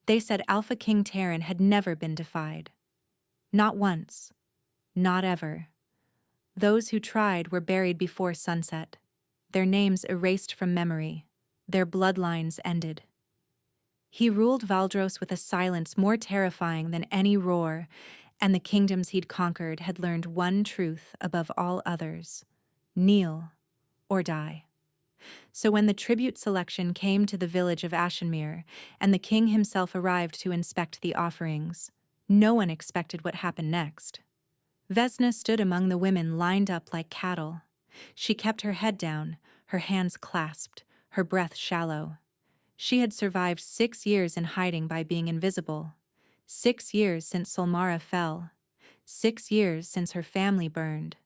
They said Alpha King Terran had never been defied. Not once. Not ever. Those who tried were buried before sunset, their names erased from memory, their bloodlines ended. He ruled Valdros with a silence more terrifying than any roar, and the kingdoms he'd conquered had learned one truth above all others: kneel or die. So when the tribute selection came to the village of Ashenmere, and the king himself arrived to inspect the offerings, no one expected what happened next. Vzna stood among the women lined up like cattle. She kept her head down, her hands clasped, her breath shallow. She had survived 6 years in hiding by being invisible. 6 years since Solmara fell. 6 years since her family burned.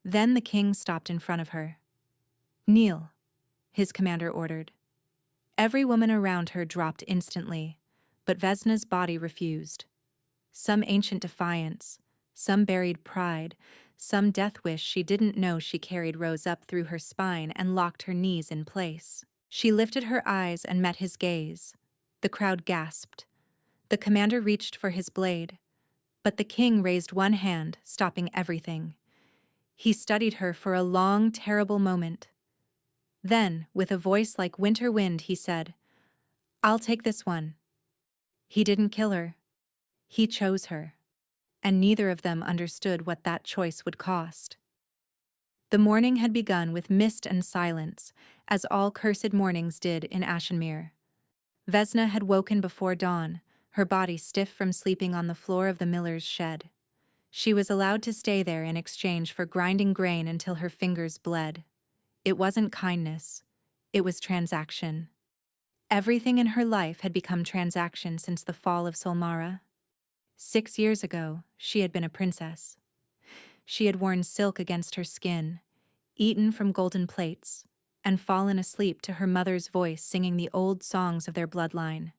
Then the king stopped in front of her. "Kneel," his commander ordered. Every woman around her dropped instantly, but Vesna's body refused. Some ancient defiance, some buried pride, some death wish she didn't know she carried rose up through her spine and locked her knees in place. She lifted her eyes and met his gaze. The crowd gasped. The commander reached for his blade, but the king raised one hand, stopping everything. He studied her for a long, terrible moment. Then, with a voice like winter wind, he said, "I'll take this one." He didn't kill her. He chose her. And neither of them understood what that choice would cost. The morning had begun with mist and silence, as all cursed mornings did in Ashenmere. Vzna had woken before dawn, her body stiff from sleeping on the floor of the miller's shed. She was allowed to stay there in exchange for grinding grain until her fingers bled. It wasn't kindness. It was transaction. Everything in her life had become transaction since the fall of Solmara. 6 years ago, she had been a princess. She had worn silk against her skin, eaten from golden plates, and fallen asleep to her mother's voice singing the old songs of their bloodline.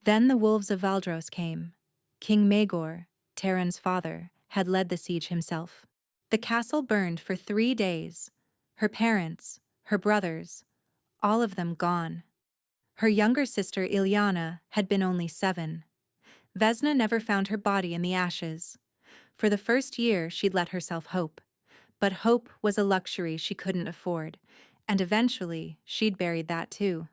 Then the wolves of Valdros came. King Maegor, Terran's father, had led the siege himself. The castle burned for 3 days. Her parents, her brothers, all of them gone. Her younger sister Ilyana had been only 7. Vzna never found her body in the ashes. For the first year, she'd let herself hope. But hope was a luxury she couldn't afford, and eventually, she'd buried that too.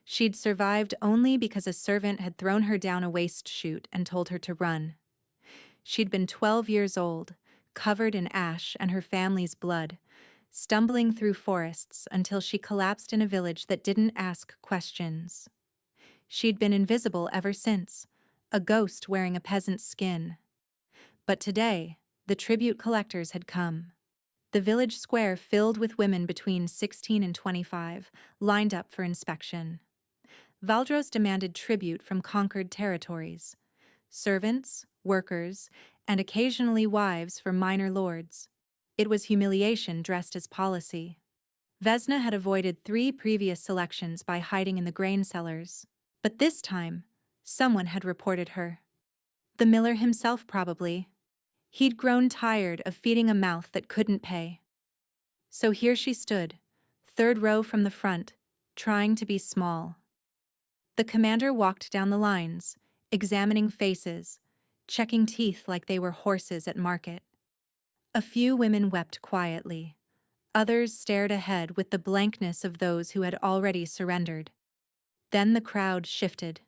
She'd survived only because a servant had thrown her down a waste chute and told her to run. She'd been 12 years old, covered in ash and her family's blood, stumbling through forests until she collapsed in a village that didn't ask questions. She'd been invisible ever since, a ghost wearing a peasant's skin. But today, the tribute collectors had come. The village square filled with women between 16 and 25, lined up for inspection. Valdros demanded tribute from conquered territories. Servants, workers, and occasionally wives for minor lords. It was humiliation dressed as policy. Vzna had avoided 3 previous selections by hiding in the grain cellars. But this time, someone had reported her. The miller himself, probably. He'd grown tired of feeding a mouth that couldn't pay. So here she stood, 3rd row from the front, trying to be small. The commander walked down the lines, examining faces, checking teeth like they were horses at market. A few women wept quietly. Others stared ahead with the blankness of those who had already surrendered. Then the crowd shifted.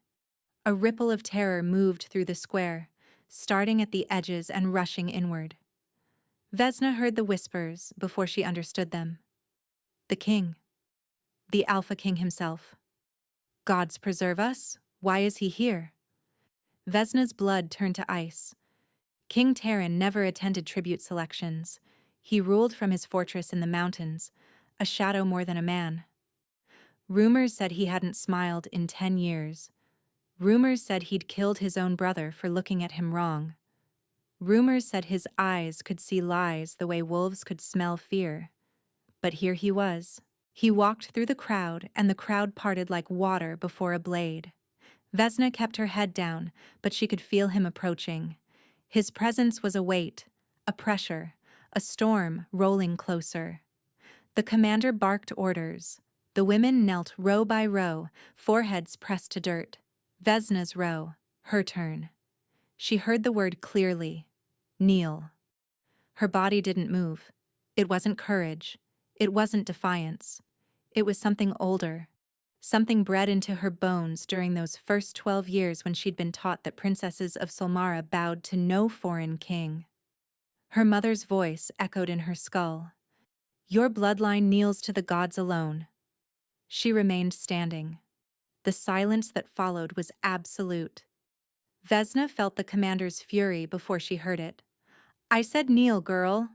A ripple of terror moved through the square, starting at the edges and rushing inward. Vzna heard the whispers before she understood them. The king. The Alpha King himself. Gods preserve us? Why is he here? Vesna's blood turned to ice. King Terran never attended tribute selections. He ruled from his fortress in the mountains, a shadow more than a man. Rumors said he hadn't smiled in 10 years. Rumors said he'd killed his own brother for looking at him wrong. Rumors said his eyes could see lies the way wolves could smell fear. But here he was. He walked through the crowd, and the crowd parted like water before a blade. Vzna kept her head down, but she could feel him approaching. His presence was a weight, a pressure, a storm rolling closer. The commander barked orders. The women knelt row by row, foreheads pressed to dirt. Vesna's row, her turn. She heard the word clearly. Kneel. Her body didn't move. It wasn't courage. It wasn't defiance. It was something older. Something bred into her bones during those first 12 years when she'd been taught that princesses of Solmara bowed to no foreign king. Her mother's voice echoed in her skull. Your bloodline kneels to the gods alone. She remained standing. The silence that followed was absolute. Vesna felt the commander's fury before she heard it. I said kneel, girl.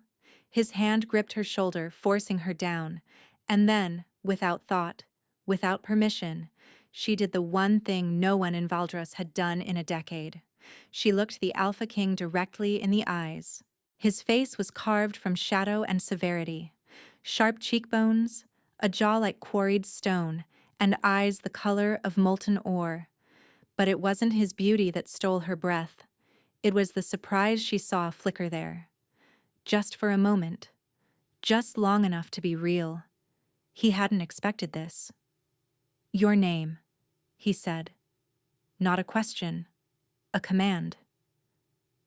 His hand gripped her shoulder, forcing her down. And then, without thought, without permission, she did the one thing no one in Valdros had done in a decade. She looked the Alpha King directly in the eyes. His face was carved from shadow and severity. Sharp cheekbones, a jaw like quarried stone, and eyes the color of molten ore. But it wasn't his beauty that stole her breath. It was the surprise she saw flicker there. Just for a moment. Just long enough to be real. He hadn't expected this. Your name, he said. Not a question. A command.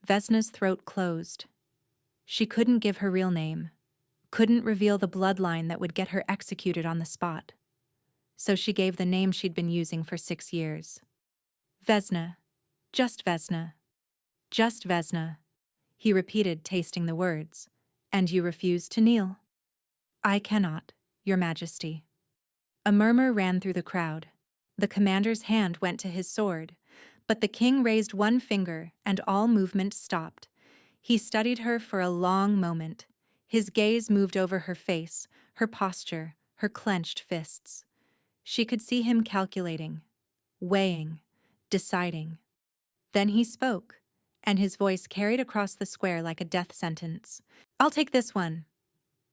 Vesna's throat closed. She couldn't give her real name. Couldn't reveal the bloodline that would get her executed on the spot. So she gave the name she'd been using for 6 years. Vzna. Just Vzna. Just Vzna. He repeated, tasting the words. And you refuse to kneel? I cannot, Your Majesty. A murmur ran through the crowd. The commander's hand went to his sword, but the king raised one finger and all movement stopped. He studied her for a long moment. His gaze moved over her face, her posture, her clenched fists. She could see him calculating, weighing, deciding. Then he spoke, and his voice carried across the square like a death sentence. I'll take this one,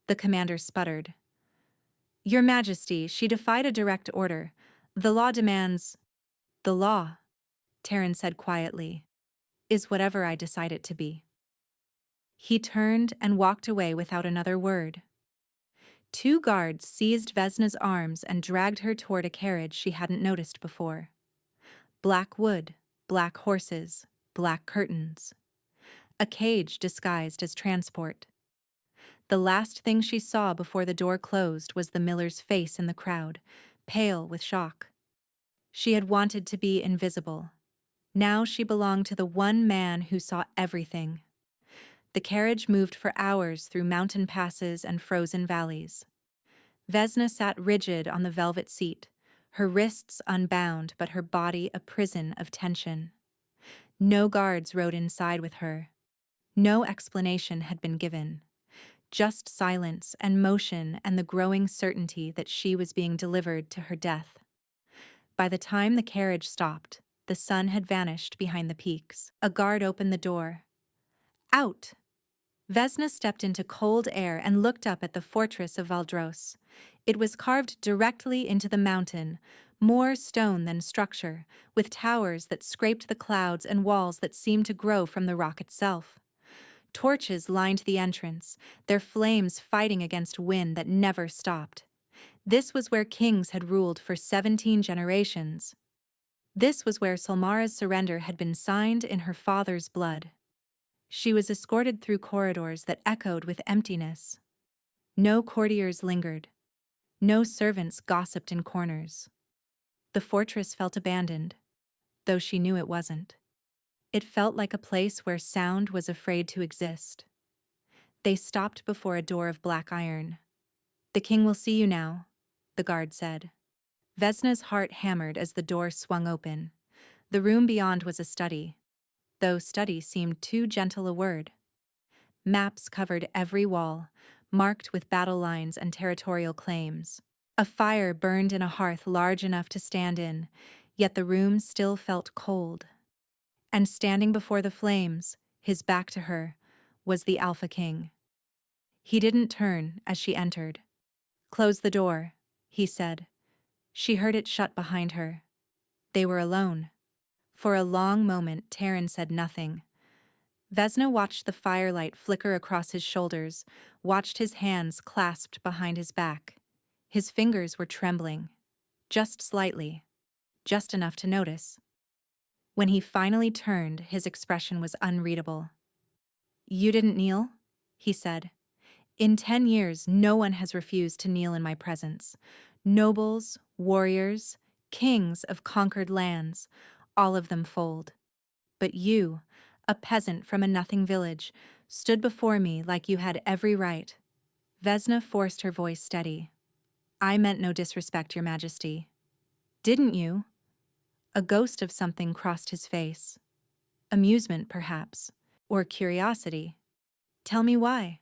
the commander sputtered. Your Majesty, she defied a direct order. The law demands... The law, Taryn said quietly, is whatever I decide it to be. He turned and walked away without another word. 2 guards seized Vesna's arms and dragged her toward a carriage she hadn't noticed before. Black wood, black horses, black curtains. A cage disguised as transport. The last thing she saw before the door closed was the miller's face in the crowd, pale with shock. She had wanted to be invisible. Now she belonged to the one man who saw everything. The carriage moved for hours through mountain passes and frozen valleys. Vzna sat rigid on the velvet seat, her wrists unbound but her body a prison of tension. No guards rode inside with her. No explanation had been given. Just silence and motion and the growing certainty that she was being delivered to her death. By the time the carriage stopped, the sun had vanished behind the peaks. A guard opened the door. Out! Vzna stepped into cold air and looked up at the fortress of Valdros. It was carved directly into the mountain, more stone than structure, with towers that scraped the clouds and walls that seemed to grow from the rock itself. Torches lined the entrance, their flames fighting against wind that never stopped. This was where kings had ruled for 17 generations. This was where Solmara's surrender had been signed in her father's blood. She was escorted through corridors that echoed with emptiness. No courtiers lingered. No servants gossiped in corners. The fortress felt abandoned, though she knew it wasn't. It felt like a place where sound was afraid to exist. They stopped before a door of black iron. The king will see you now, the guard said. Vesna's heart hammered as the door swung open. The room beyond was a study, though study seemed too gentle a word. Maps covered every wall, marked with battle lines and territorial claims. A fire burned in a hearth large enough to stand in, yet the room still felt cold. And standing before the flames, his back to her, was the Alpha King. He didn't turn as she entered. Close the door, he said. She heard it shut behind her. They were alone. For a long moment, Taryn said nothing. Vzna watched the firelight flicker across his shoulders, watched his hands clasped behind his back. His fingers were trembling. Just slightly. Just enough to notice. When he finally turned, his expression was unreadable. "You didn't kneel?" he said. "In 10 years, no one has refused to kneel in my presence. Nobles, warriors, kings of conquered lands, all of them fold. But you, a peasant from a nothing village, stood before me like you had every right." Vesna forced her voice steady. "I meant no disrespect, Your Majesty." "Didn't you?" A ghost of something crossed his face. Amusement, perhaps, or curiosity. "Tell me why."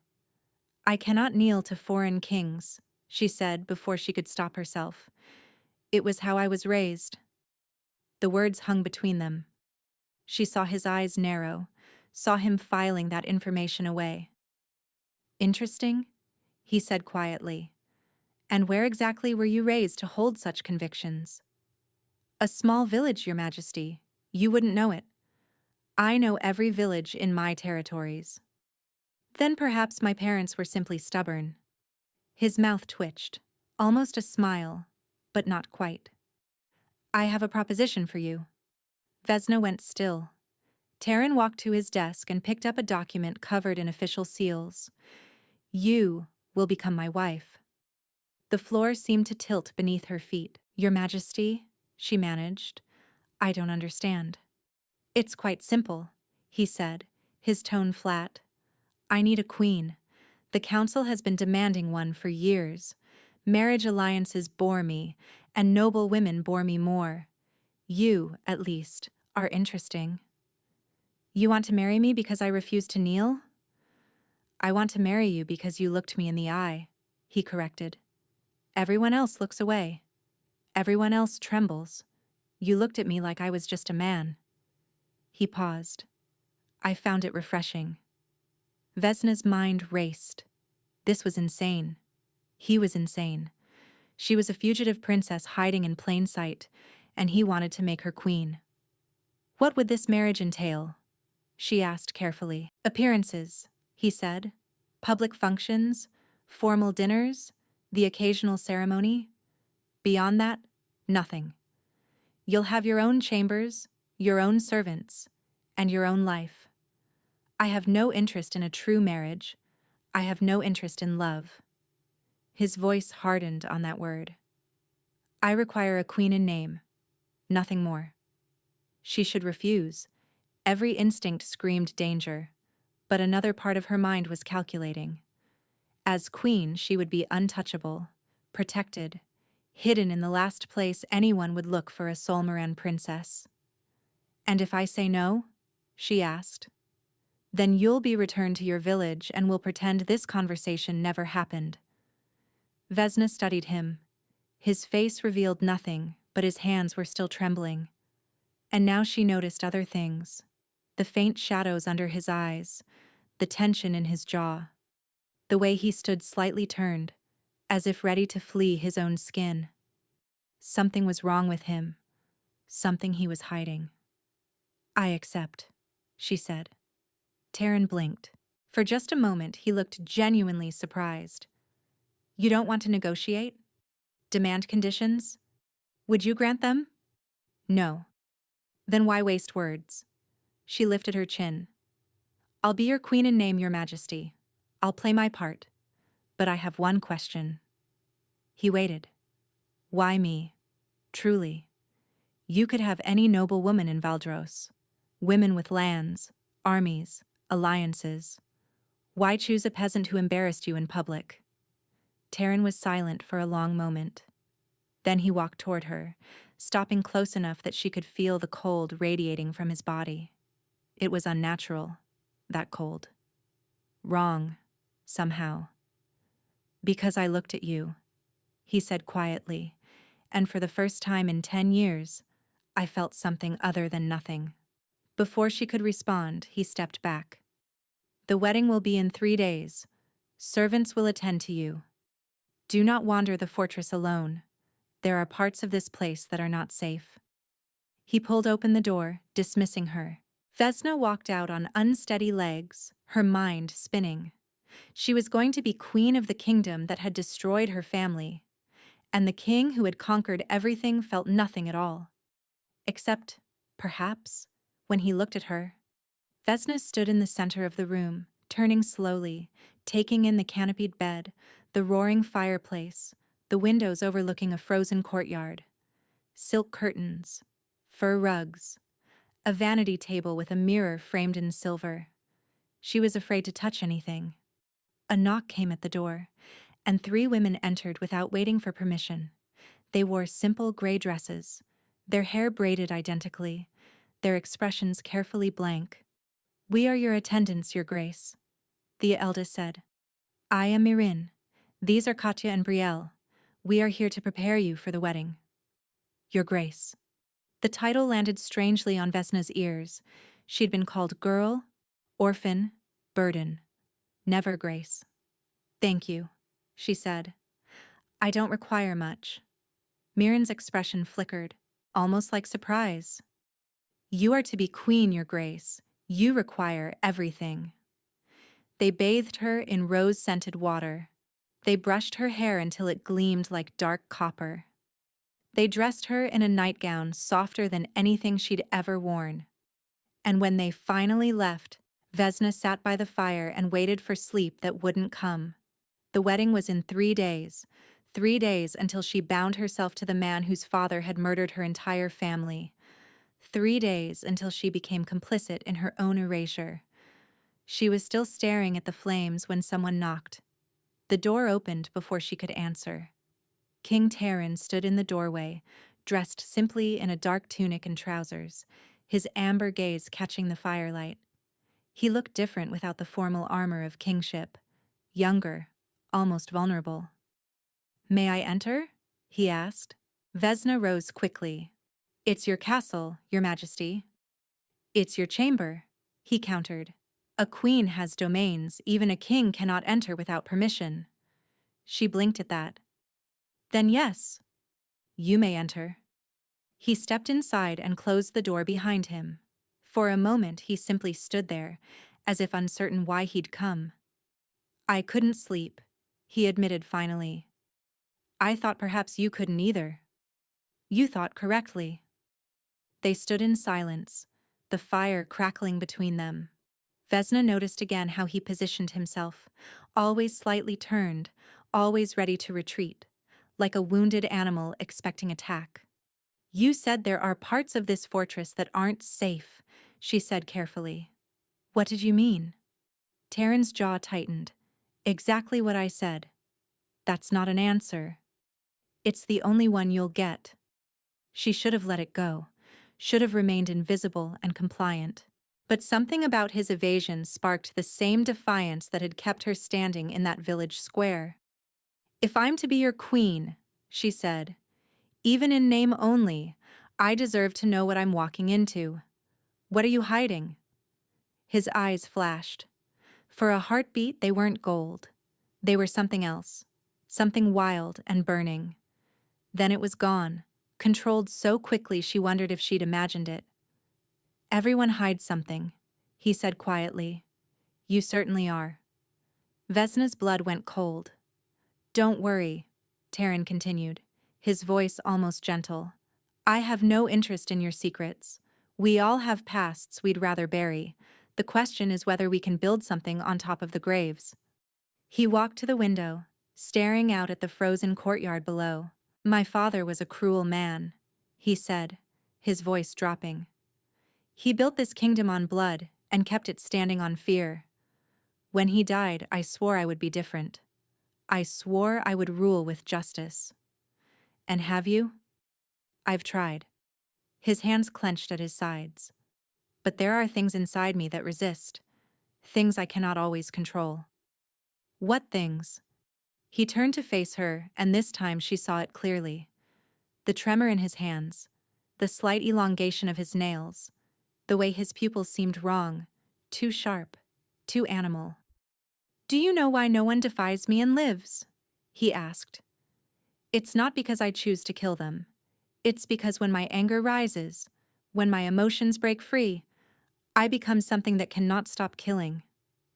"I cannot kneel to foreign kings," she said before she could stop herself. "It was how I was raised." The words hung between them. She saw his eyes narrow, saw him filing that information away. "Interesting," he said quietly. "And where exactly were you raised to hold such convictions?" "A small village, Your Majesty. You wouldn't know it. I know every village in my territories." "Then perhaps my parents were simply stubborn." His mouth twitched, almost a smile, but not quite. "I have a proposition for you." Vesna went still. Taran walked to his desk and picked up a document covered in official seals. "You will become my wife." The floor seemed to tilt beneath her feet. "Your Majesty," she managed, "I don't understand." "It's quite simple," he said, his tone flat. "I need a queen. The council has been demanding one for years. Marriage alliances bore me, and noble women bore me more. You, at least, are interesting." "You want to marry me because I refuse to kneel?" "I want to marry you because you looked me in the eye," he corrected. "Everyone else looks away. Everyone else trembles. You looked at me like I was just a man." He paused. I found it refreshing. Vesna's mind raced. This was insane. He was insane. She was a fugitive princess hiding in plain sight, and he wanted to make her queen. "What would this marriage entail?" she asked carefully. "Appearances," he said. "Public functions, formal dinners, the occasional ceremony. Beyond that, nothing. You'll have your own chambers, your own servants, and your own life. I have no interest in a true marriage. I have no interest in love." His voice hardened on that word. "I require a queen in name, nothing more." She should refuse. Every instinct screamed danger, but another part of her mind was calculating. As queen, she would be untouchable, protected, hidden in the last place anyone would look for a Solmoran princess. "And if I say no?" she asked. "Then you'll be returned to your village and will pretend this conversation never happened." Vesna studied him. His face revealed nothing, but his hands were still trembling. And now she noticed other things. The faint shadows under his eyes, the tension in his jaw, the way he stood slightly turned, as if ready to flee his own skin. Something was wrong with him, something he was hiding. "I accept," she said. Taran blinked. For just a moment, he looked genuinely surprised. "You don't want to negotiate? Demand conditions? Would you grant them?" "No." "Then why waste words?" She lifted her chin. "I'll be your queen in name, Your Majesty. I'll play my part. But I have one question." He waited. "Why me? Truly. You could have any noble woman in Valdros. Women with lands, armies, alliances. Why choose a peasant who embarrassed you in public?" Taran was silent for a long moment. Then he walked toward her, stopping close enough that she could feel the cold radiating from his body. It was unnatural, that cold. Wrong, somehow. "Because I looked at you," he said quietly, and for the first time in 10 years, I felt something other than nothing. Before she could respond, he stepped back. "The wedding will be in 3 days. Servants will attend to you. Do not wander the fortress alone. There are parts of this place that are not safe." He pulled open the door, dismissing her. Vesna walked out on unsteady legs, her mind spinning. She was going to be queen of the kingdom that had destroyed her family, and the king who had conquered everything felt nothing at all. Except Perhaps, when he looked at her. Vesna stood in the center of the room, turning slowly, taking in the canopied bed, the roaring fireplace, the windows overlooking a frozen courtyard. Silk curtains, fur rugs, a vanity table with a mirror framed in silver. She was afraid to touch anything. A knock came at the door, and 3 women entered without waiting for permission. They wore simple gray dresses, their hair braided identically, their expressions carefully blank. "We are your attendants, Your Grace," the eldest said. "I am Mirin. These are Katya and Brielle. We are here to prepare you for the wedding." Your Grace. The title landed strangely on Vesna's ears. She'd been called girl, orphan, burden. Never Grace. "Thank you," she said. "I don't require much." Mirin's expression flickered, almost like surprise. "You are to be queen, Your Grace. You require everything." They bathed her in rose-scented water. They brushed her hair until it gleamed like dark copper. They dressed her in a nightgown softer than anything she'd ever worn. And when they finally left, Vesna sat by the fire and waited for sleep that wouldn't come. The wedding was in 3 days. 3 days until she bound herself to the man whose father had murdered her entire family. 3 days until she became complicit in her own erasure. She was still staring at the flames when someone knocked. The door opened before she could answer. King Taran stood in the doorway, dressed simply in a dark tunic and trousers, his amber gaze catching the firelight. He looked different without the formal armor of kingship. Younger, almost vulnerable. "May I enter?" he asked. Vesna rose quickly. "It's your castle, Your Majesty." "It's your chamber," he countered. "A queen has domains, even a king cannot enter without permission." She blinked at that. "Then yes, you may enter." He stepped inside and closed the door behind him. For a moment he simply stood there, as if uncertain why he'd come. "I couldn't sleep," he admitted finally. "I thought perhaps you couldn't either." "You thought correctly." They stood in silence, the fire crackling between them. Vesna noticed again how he positioned himself, always slightly turned, always ready to retreat, like a wounded animal expecting attack. "You said there are parts of this fortress that aren't safe," she said carefully. "What did you mean?" Taran's jaw tightened. "Exactly what I said." "That's not an answer." "It's the only one you'll get." She should have let it go, should have remained invisible and compliant. But something about his evasion sparked the same defiance that had kept her standing in that village square. "If I'm to be your queen," she said, "even in name only, I deserve to know what I'm walking into. What are you hiding?" His eyes flashed. For a heartbeat, they weren't gold. They were something else, something wild and burning. Then it was gone, controlled so quickly she wondered if she'd imagined it. "Everyone hides something," he said quietly. "You certainly are." Vesna's blood went cold. "Don't worry," Taran continued, his voice almost gentle. "I have no interest in your secrets. We all have pasts we'd rather bury. The question is whether we can build something on top of the graves." He walked to the window, staring out at the frozen courtyard below. "My father was a cruel man," he said, his voice dropping. "He built this kingdom on blood and kept it standing on fear. When he died, I swore I would be different. I swore I would rule with justice." "And have you?" "I've tried." His hands clenched at his sides. "But there are things inside me that resist. Things I cannot always control." "What things?" He turned to face her, and this time she saw it clearly. The tremor in his hands, the slight elongation of his nails, the way his pupils seemed wrong, too sharp, too animal. "Do you know why no one defies me and lives?" he asked. "It's not because I choose to kill them. It's because when my anger rises, when my emotions break free, I become something that cannot stop killing."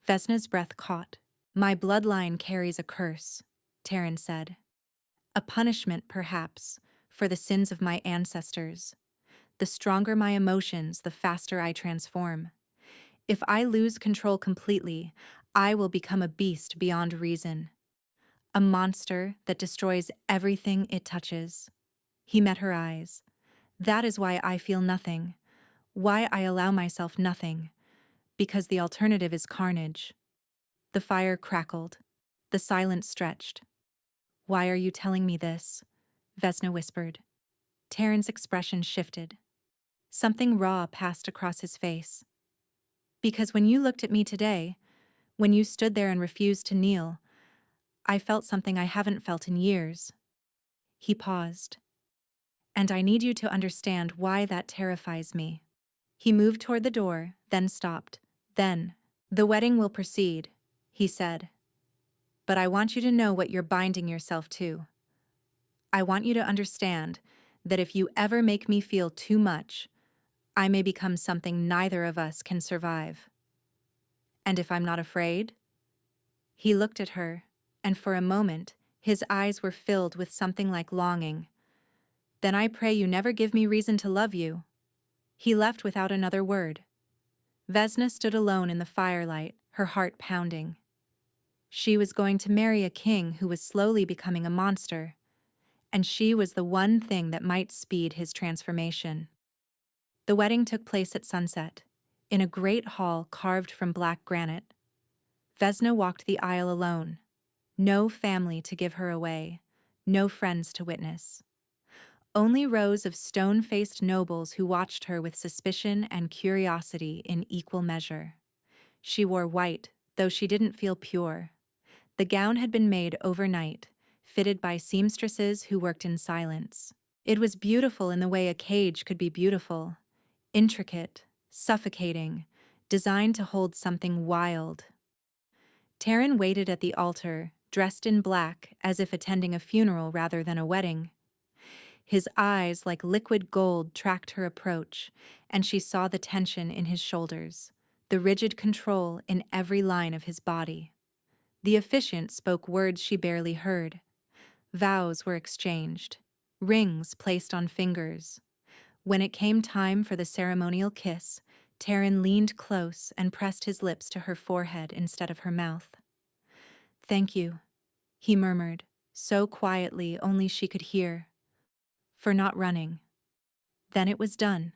Vesna's breath caught. "My bloodline carries a curse," Taran said. "A punishment, perhaps, for the sins of my ancestors. The stronger my emotions, the faster I transform. If I lose control completely, I will become a beast beyond reason. A monster that destroys everything it touches. He met her eyes. That is why I feel nothing. Why I allow myself nothing. Because the alternative is carnage. The fire crackled. The silence stretched. Why are you telling me this? Vesna whispered. Taryn's expression shifted. Something raw passed across his face. Because when you looked at me today, when you stood there and refused to kneel, I felt something I haven't felt in years. He paused. And I need you to understand why that terrifies me. He moved toward the door, then stopped. Then, the wedding will proceed, he said. But I want you to know what you're binding yourself to. I want you to understand that if you ever make me feel too much, I may become something neither of us can survive. And if I'm not afraid? He looked at her, and for a moment, his eyes were filled with something like longing. Then I pray you never give me reason to love you. He left without another word. Vesna stood alone in the firelight, her heart pounding. She was going to marry a king who was slowly becoming a monster, and she was the one thing that might speed his transformation. The wedding took place at sunset, in a great hall carved from black granite. Vesna walked the aisle alone. No family to give her away, no friends to witness. Only rows of stone-faced nobles who watched her with suspicion and curiosity in equal measure. She wore white, though she didn't feel pure. The gown had been made overnight, fitted by seamstresses who worked in silence. It was beautiful in the way a cage could be beautiful. Intricate, suffocating, designed to hold something wild. Taryn waited at the altar, dressed in black, as if attending a funeral rather than a wedding. His eyes, like liquid gold, tracked her approach, and she saw the tension in his shoulders, the rigid control in every line of his body. The officiant spoke words she barely heard. Vows were exchanged, rings placed on fingers. When it came time for the ceremonial kiss, Taryn leaned close and pressed his lips to her forehead instead of her mouth. "Thank you," he murmured, so quietly only she could hear. "For not running." Then it was done.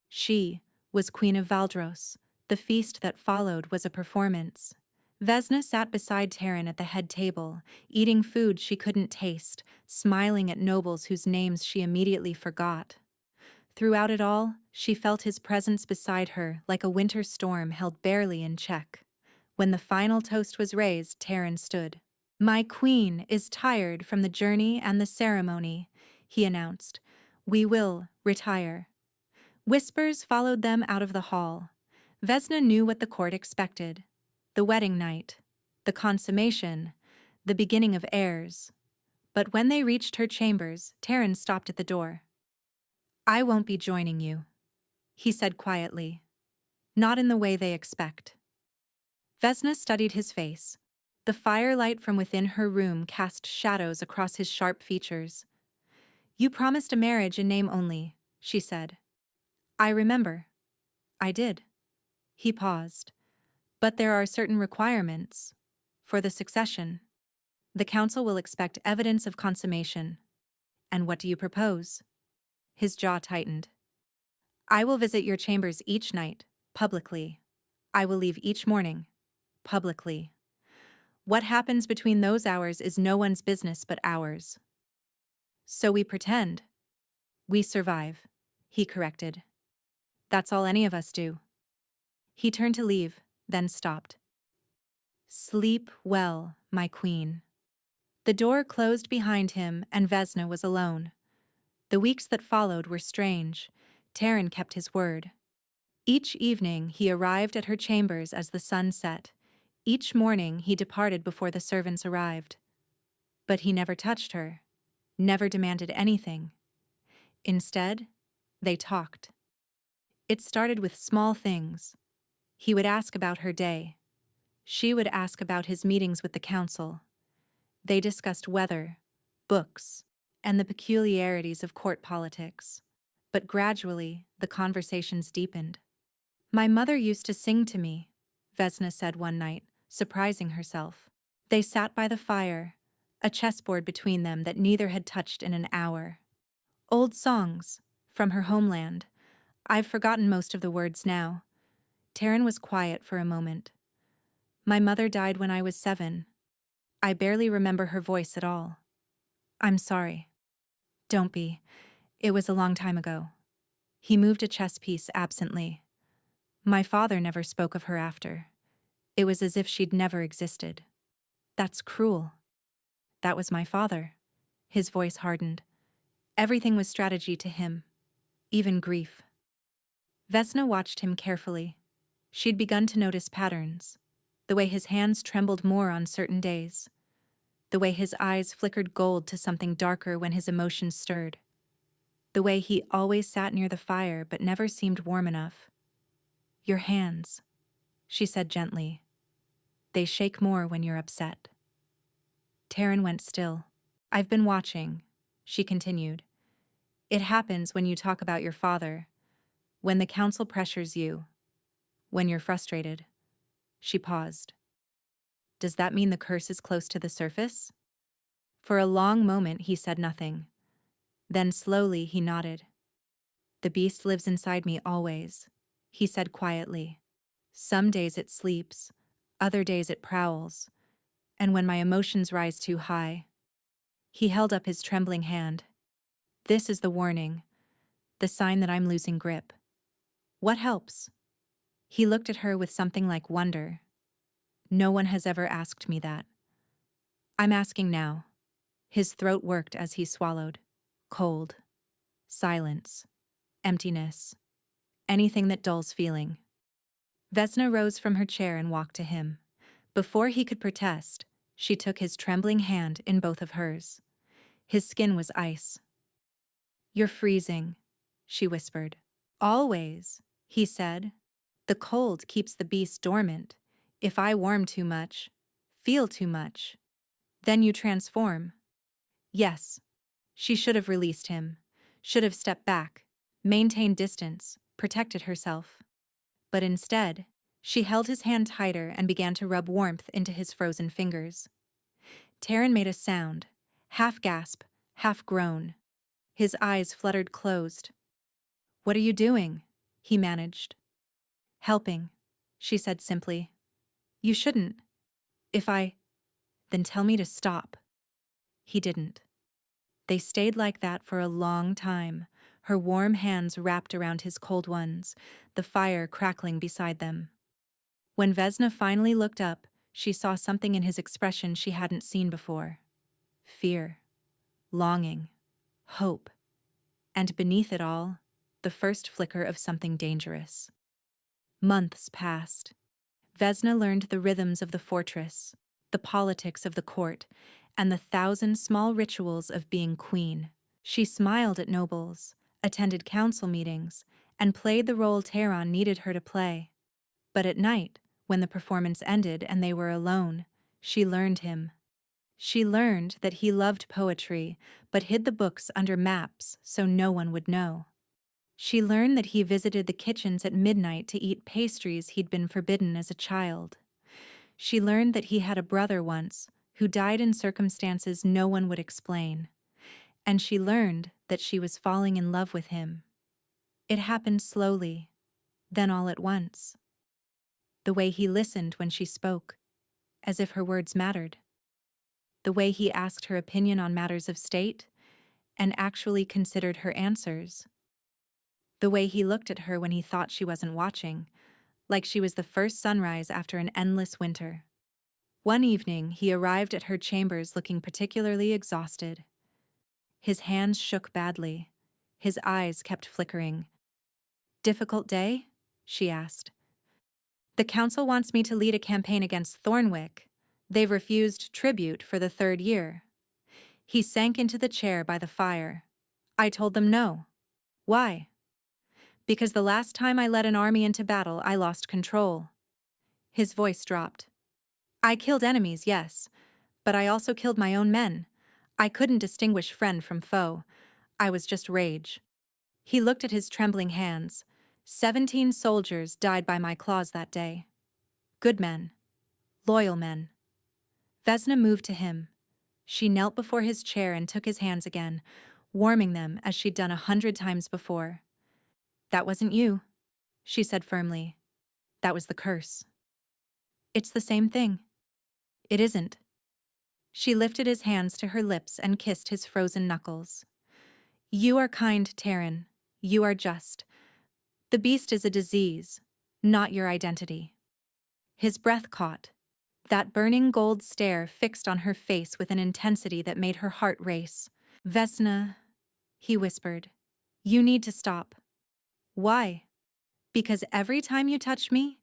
She was Queen of Valdros. The feast that followed was a performance. Vesna sat beside Taryn at the head table, eating food she couldn't taste, smiling at nobles whose names she immediately forgot. Throughout it all, she felt his presence beside her like a winter storm held barely in check. When the final toast was raised, Taryn stood. "My queen is tired from the journey and the ceremony," he announced. "We will retire." Whispers followed them out of the hall. Vesna knew what the court expected. The wedding night, the consummation, the beginning of heirs. But when they reached her chambers, Taryn stopped at the door. "I won't be joining you," he said quietly. "Not in the way they expect." Vesna studied his face. The firelight from within her room cast shadows across his sharp features. "You promised a marriage in name only," she said. "I remember." "I did." He paused. "But there are certain requirements. For the succession. The council will expect evidence of consummation." "And what do you propose?" His jaw tightened. "I will visit your chambers each night, publicly. I will leave each morning, publicly. What happens between those hours is no one's business but ours." "So we pretend." "We survive," he corrected. "That's all any of us do." He turned to leave, then stopped. "Sleep well, my queen." The door closed behind him, and Vesna was alone. The weeks that followed were strange. Taryn kept his word. Each evening he arrived at her chambers as the sun set. Each morning he departed before the servants arrived. But he never touched her, never demanded anything. Instead, they talked. It started with small things. He would ask about her day. She would ask about his meetings with the council. They discussed weather, books, and the peculiarities of court politics. But gradually, the conversations deepened. My mother used to sing to me, Vesna said one night, surprising herself. They sat by the fire, a chessboard between them that neither had touched in an hour. Old songs, from her homeland. I've forgotten most of the words now. Taryn was quiet for a moment. My mother died when I was 7. I barely remember her voice at all. I'm sorry. Don't be. It was a long time ago. He moved a chess piece absently. My father never spoke of her after. It was as if she'd never existed. That's cruel. That was my father. His voice hardened. Everything was strategy to him, even grief. Vesna watched him carefully. She'd begun to notice patterns. The way his hands trembled more on certain days. The way his eyes flickered gold to something darker when his emotions stirred. The way he always sat near the fire but never seemed warm enough. Your hands, she said gently. They shake more when you're upset. Taryn went still. I've been watching, she continued. It happens when you talk about your father, when the council pressures you, when you're frustrated. She paused. Does that mean the curse is close to the surface? For a long moment he said nothing. Then slowly he nodded. The beast lives inside me always, he said quietly. Some days it sleeps, other days it prowls, and when my emotions rise too high. He held up his trembling hand. This is the warning, the sign that I'm losing grip. What helps? He looked at her with something like wonder. No one has ever asked me that. I'm asking now. His throat worked as he swallowed. Cold. Silence. Emptiness. Anything that dulls feeling. Vesna rose from her chair and walked to him. Before he could protest, she took his trembling hand in both of hers. His skin was ice. You're freezing, she whispered. Always, he said. The cold keeps the beast dormant. If I warm too much, feel too much, then you transform. Yes, she should have released him, should have stepped back, maintained distance, protected herself. But instead, she held his hand tighter and began to rub warmth into his frozen fingers. Taryn made a sound, half gasp, half groan. His eyes fluttered closed. What are you doing? He managed. Helping, she said simply. You shouldn't. Then tell me to stop. He didn't. They stayed like that for a long time, her warm hands wrapped around his cold ones, the fire crackling beside them. When Vesna finally looked up, she saw something in his expression she hadn't seen before. Fear, longing, hope, and beneath it all, the first flicker of something dangerous. Months passed. Vesna learned the rhythms of the fortress, the politics of the court, and the 1,000 small rituals of being queen. She smiled at nobles, attended council meetings, and played the role Tehran needed her to play. But at night, when the performance ended and they were alone, she learned him. She learned that he loved poetry, but hid the books under maps so no one would know. She learned that he visited the kitchens at midnight to eat pastries he'd been forbidden as a child. She learned that he had a brother once, who died in circumstances no one would explain. And she learned that she was falling in love with him. It happened slowly, then all at once. The way he listened when she spoke, as if her words mattered. The way he asked her opinion on matters of state, and actually considered her answers. The way he looked at her when he thought she wasn't watching, like she was the first sunrise after an endless winter. One evening, he arrived at her chambers looking particularly exhausted. His hands shook badly. His eyes kept flickering. Difficult day? She asked. The council wants me to lead a campaign against Thornwick. They've refused tribute for the 3rd year. He sank into the chair by the fire. I told them no. Why? Because the last time I led an army into battle, I lost control. His voice dropped. I killed enemies, yes, but I also killed my own men. I couldn't distinguish friend from foe. I was just rage. He looked at his trembling hands. 17 soldiers died by my claws that day. Good men. Loyal men. Vzna moved to him. She knelt before his chair and took his hands again, warming them as she'd done 100 times before. That wasn't you, she said firmly. That was the curse. It's the same thing. It isn't. She lifted his hands to her lips and kissed his frozen knuckles. You are kind, Taryn. You are just. The beast is a disease, not your identity. His breath caught. That burning gold stare fixed on her face with an intensity that made her heart race. Vzna, he whispered, you need to stop. Why? Because every time you touch me,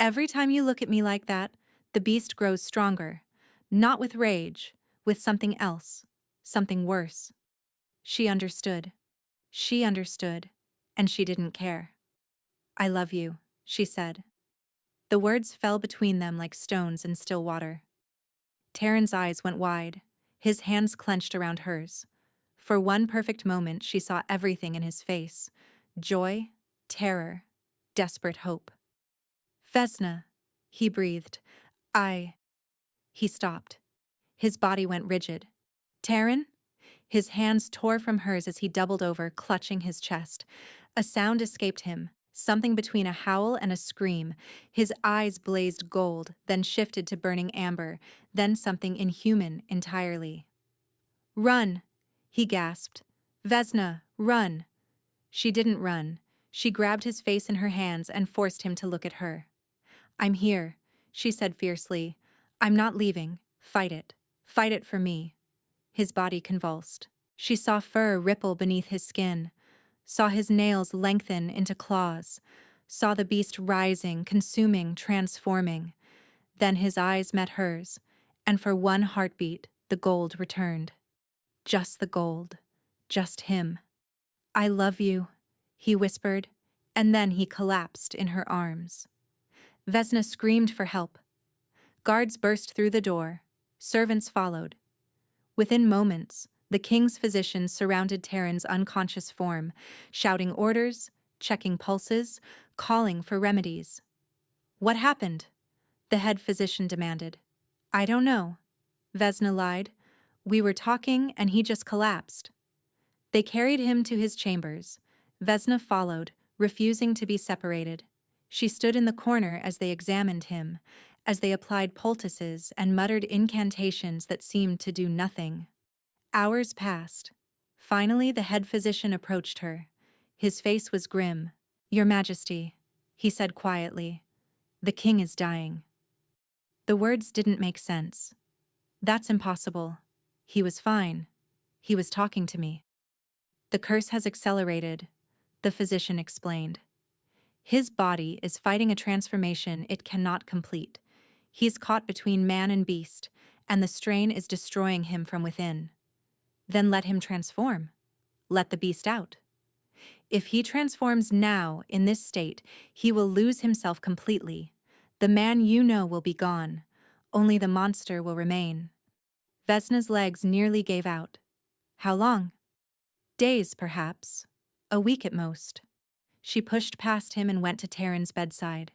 every time you look at me like that, the beast grows stronger. Not with rage, with something else, something worse. She understood. She understood, and she didn't care. I love you, she said. The words fell between them like stones in still water. Taryn's eyes went wide, his hands clenched around hers. For one perfect moment, she saw everything in his face: joy, terror, desperate hope. Vzna, he breathed. He stopped. His body went rigid. Taryn? His hands tore from hers as he doubled over, clutching his chest. A sound escaped him, something between a howl and a scream. His eyes blazed gold, then shifted to burning amber, then something inhuman entirely. Run, he gasped. Vzna, run. She didn't run. She grabbed his face in her hands and forced him to look at her. I'm here, she said fiercely. I'm not leaving. Fight it. Fight it for me. His body convulsed. She saw fur ripple beneath his skin, saw his nails lengthen into claws, saw the beast rising, consuming, transforming. Then his eyes met hers, and for one heartbeat, the gold returned. Just the gold. Just him. I love you, he whispered, and then he collapsed in her arms. Vzna screamed for help. Guards burst through the door. Servants followed. Within moments, the king's physicians surrounded Taryn's unconscious form, shouting orders, checking pulses, calling for remedies. What happened? The head physician demanded. I don't know, Vzna lied. We were talking and he just collapsed. They carried him to his chambers. Vzna followed, refusing to be separated. She stood in the corner as they examined him, as they applied poultices and muttered incantations that seemed to do nothing. Hours passed. Finally, the head physician approached her. His face was grim. Your Majesty, he said quietly, the king is dying. The words didn't make sense. That's impossible. He was fine. He was talking to me. The curse has accelerated, the physician explained. His body is fighting a transformation it cannot complete. He's caught between man and beast, and the strain is destroying him from within. Then let him transform. Let the beast out. If he transforms now, in this state, he will lose himself completely. The man you know will be gone. Only the monster will remain. Vesna's legs nearly gave out. How long? Days, perhaps. A week at most. She pushed past him and went to Taryn's bedside.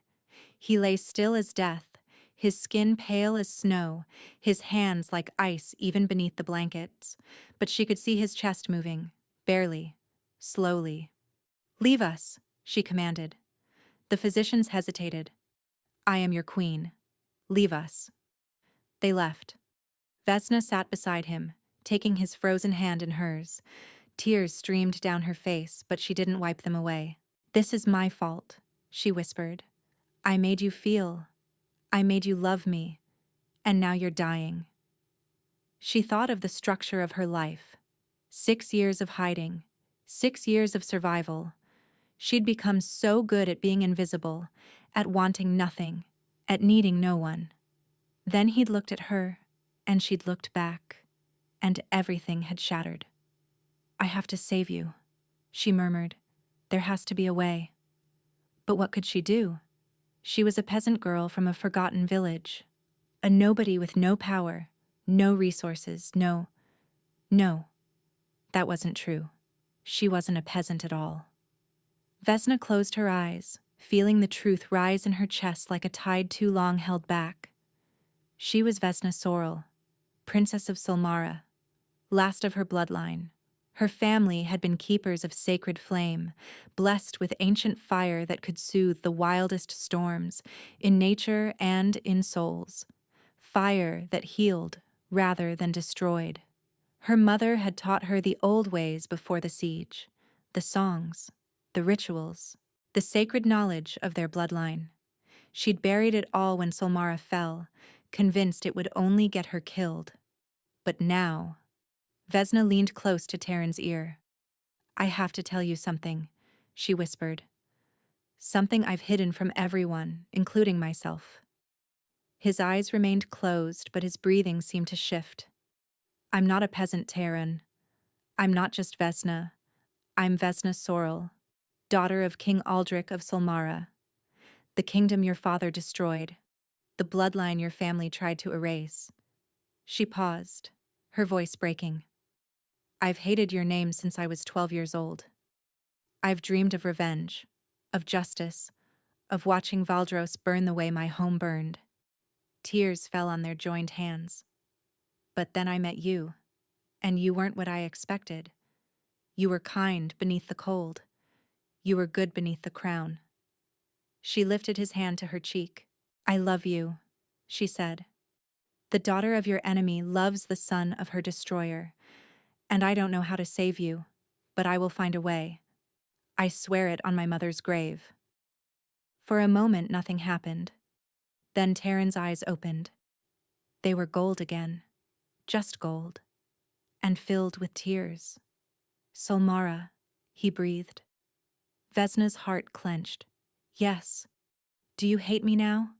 He lay still as death, his skin pale as snow, his hands like ice even beneath the blankets, but she could see his chest moving, barely, slowly. Leave us, she commanded. The physicians hesitated. I am your queen. Leave us. They left. Vzna sat beside him, taking his frozen hand in hers. Tears streamed down her face, but she didn't wipe them away. This is my fault, she whispered. I made you feel. I made you love me. And now you're dying. She thought of the structure of her life. 6 years of hiding. 6 years of survival. She'd become so good at being invisible, at wanting nothing, at needing no one. Then he'd looked at her, and she'd looked back, and everything had shattered. I have to save you, she murmured. There has to be a way. But what could she do? She was a peasant girl from a forgotten village. A nobody with no power, no resources, no, that wasn't true. She wasn't a peasant at all. Vesna closed her eyes, feeling the truth rise in her chest like a tide too long held back. She was Vesna Sorrel, Princess of Solmara, last of her bloodline. Her family had been keepers of sacred flame, blessed with ancient fire that could soothe the wildest storms, in nature and in souls. Fire that healed rather than destroyed. Her mother had taught her the old ways before the siege, the songs, the rituals, the sacred knowledge of their bloodline. She'd buried it all when Solmara fell, convinced it would only get her killed. But now, Vesna leaned close to Taryn's ear. "I have to tell you something," she whispered. "Something I've hidden from everyone, including myself." His eyes remained closed, but his breathing seemed to shift. "I'm not a peasant, Taryn. I'm not just Vesna. I'm Vesna Sorrel, daughter of King Aldrich of Solmara, the kingdom your father destroyed, the bloodline your family tried to erase." She paused, her voice breaking. "I've hated your name since I was 12 years old. I've dreamed of revenge, of justice, of watching Valdros burn the way my home burned." Tears fell on their joined hands. "But then I met you, and you weren't what I expected. You were kind beneath the cold. You were good beneath the crown." She lifted his hand to her cheek. "I love you," she said. "The daughter of your enemy loves the son of her destroyer, and I don't know how to save you, but I will find a way. I swear it on my mother's grave." For a moment nothing happened. Then Taryn's eyes opened. They were gold again, just gold, and filled with tears. "Solmara," he breathed. Vesna's heart clenched. "Yes. Do you hate me now?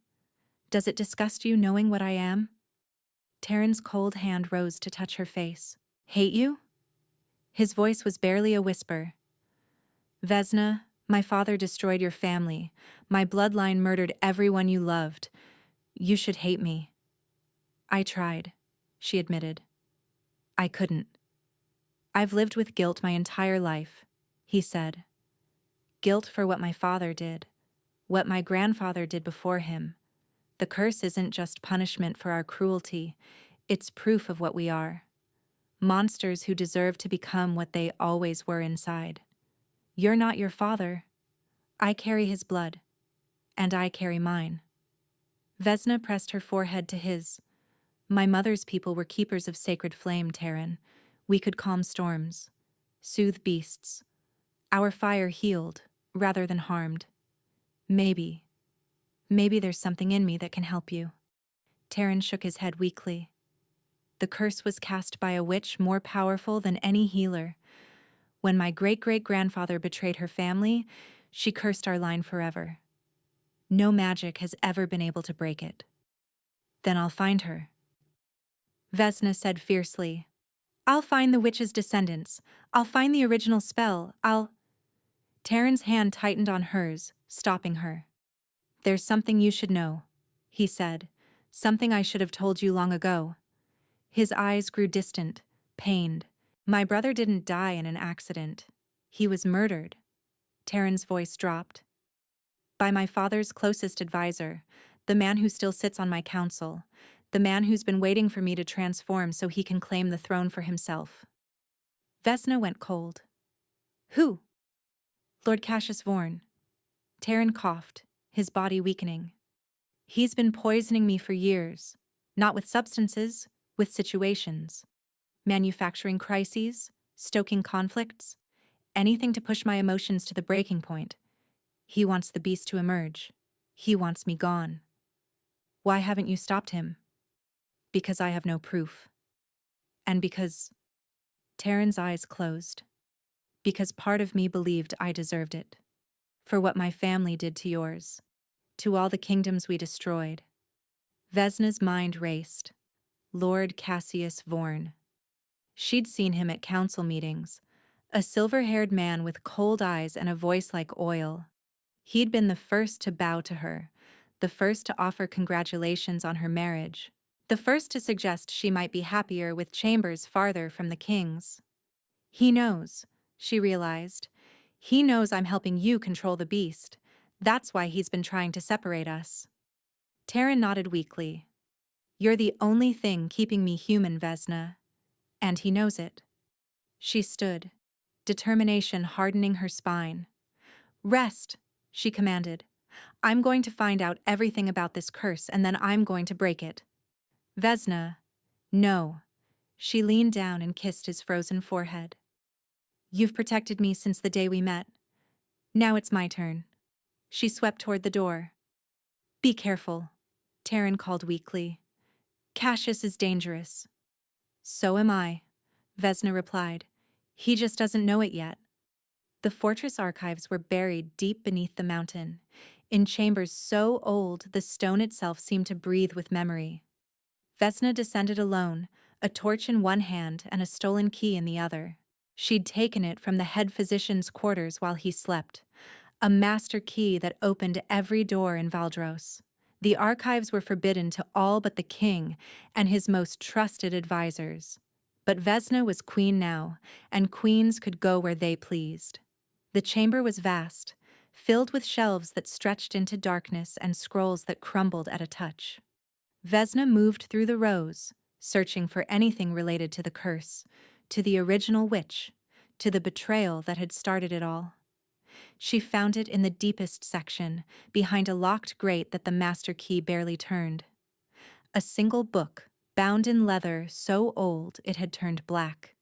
Does it disgust you knowing what I am?" Taryn's cold hand rose to touch her face. "Hate you?" His voice was barely a whisper. "Vesna, my father destroyed your family. My bloodline murdered everyone you loved. You should hate me." "I tried," she admitted. "I couldn't. I've lived with guilt my entire life," he said. "Guilt for what my father did, what my grandfather did before him. The curse isn't just punishment for our cruelty, it's proof of what we are. Monsters who deserve to become what they always were inside. You're not your father. I carry his blood, and I carry mine." Vesna pressed her forehead to his. "My mother's people were keepers of sacred flame, Taryn. We could calm storms, soothe beasts. Our fire healed, rather than harmed. Maybe there's something in me that can help you." Taryn shook his head weakly. "The curse was cast by a witch more powerful than any healer. When my great-great-grandfather betrayed her family, she cursed our line forever. No magic has ever been able to break it." "Then I'll find her," Vesna said fiercely. "I'll find the witch's descendants. I'll find the original spell. Taryn's hand tightened on hers, stopping her. "There's something you should know," he said. "Something I should have told you long ago." His eyes grew distant, pained. "My brother didn't die in an accident. He was murdered." Taryn's voice dropped. "By my father's closest advisor, the man who still sits on my council, the man who's been waiting for me to transform so he can claim the throne for himself." Vesna went cold. "Who?" "Lord Cassius Vorn." Taryn coughed, his body weakening. "He's been poisoning me for years, not with substances, with situations. Manufacturing crises, stoking conflicts, anything to push my emotions to the breaking point. He wants the beast to emerge. He wants me gone." "Why haven't you stopped him?" "Because I have no proof. And because—" Taryn's eyes closed. "Because part of me believed I deserved it. For what my family did to yours. To all the kingdoms we destroyed." Vesna's mind raced. Lord Cassius Vorn. She'd seen him at council meetings, a silver-haired man with cold eyes and a voice like oil. He'd been the first to bow to her, the first to offer congratulations on her marriage, the first to suggest she might be happier with chambers farther from the king's. He knows, she realized. He knows I'm helping you control the beast. That's why he's been trying to separate us. Taryn nodded weakly. You're the only thing keeping me human, Vzna. And he knows it. She stood, determination hardening her spine. Rest, she commanded. I'm going to find out everything about this curse and then I'm going to break it. Vzna, no. She leaned down and kissed his frozen forehead. You've protected me since the day we met. Now it's my turn. She swept toward the door. Be careful, Taryn called weakly. Cassius is dangerous. So am I, Vzna replied. He just doesn't know it yet. The fortress archives were buried deep beneath the mountain, in chambers so old the stone itself seemed to breathe with memory. Vzna descended alone, a torch in one hand and a stolen key in the other. She'd taken it from the head physician's quarters while he slept, a master key that opened every door in Valdros. The archives were forbidden to all but the king and his most trusted advisors. But Vzna was queen now, and queens could go where they pleased. The chamber was vast, filled with shelves that stretched into darkness and scrolls that crumbled at a touch. Vzna moved through the rows, searching for anything related to the curse, to the original witch, to the betrayal that had started it all. She found it in the deepest section, behind a locked grate that the master key barely turned. A single book, bound in leather so old it had turned black.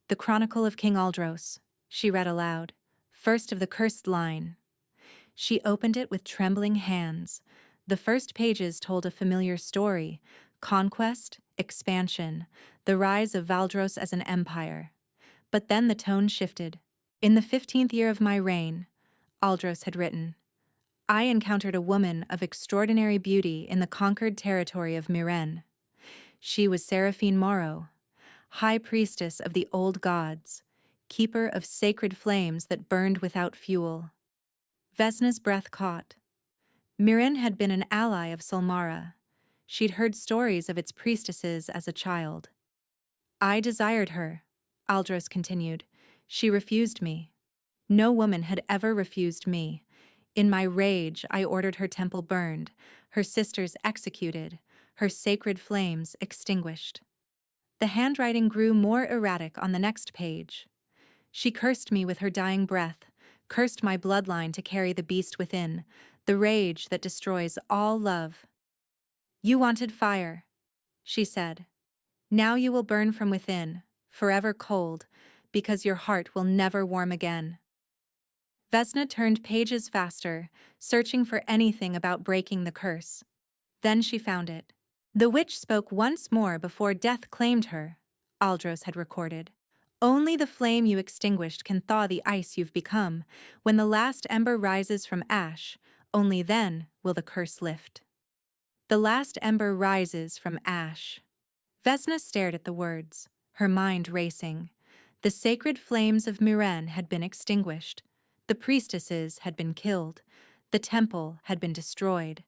The Chronicle of King Aldros, she read aloud, first of the cursed line. She opened it with trembling hands. The first pages told a familiar story: conquest, expansion, the rise of Valdros as an empire. But then the tone shifted. In the 15th year of my reign, Aldros had written, I encountered a woman of extraordinary beauty in the conquered territory of Miren. She was Seraphine Morrow, high priestess of the old gods, keeper of sacred flames that burned without fuel. Vesna's breath caught. Miren had been an ally of Solmara. She'd heard stories of its priestesses as a child. I desired her, Aldros continued. She refused me. No woman had ever refused me. In my rage, I ordered her temple burned, her sisters executed, her sacred flames extinguished. The handwriting grew more erratic on the next page. She cursed me with her dying breath, cursed my bloodline to carry the beast within, the rage that destroys all love. You wanted fire, she said. Now you will burn from within, forever cold, because your heart will never warm again. Vzna turned pages faster, searching for anything about breaking the curse. Then she found it. The witch spoke once more before death claimed her, Aldros had recorded. Only the flame you extinguished can thaw the ice you've become. When the last ember rises from ash, only then will the curse lift. The last ember rises from ash. Vzna stared at the words, her mind racing. The sacred flames of Miren had been extinguished. The priestesses had been killed. The temple had been destroyed.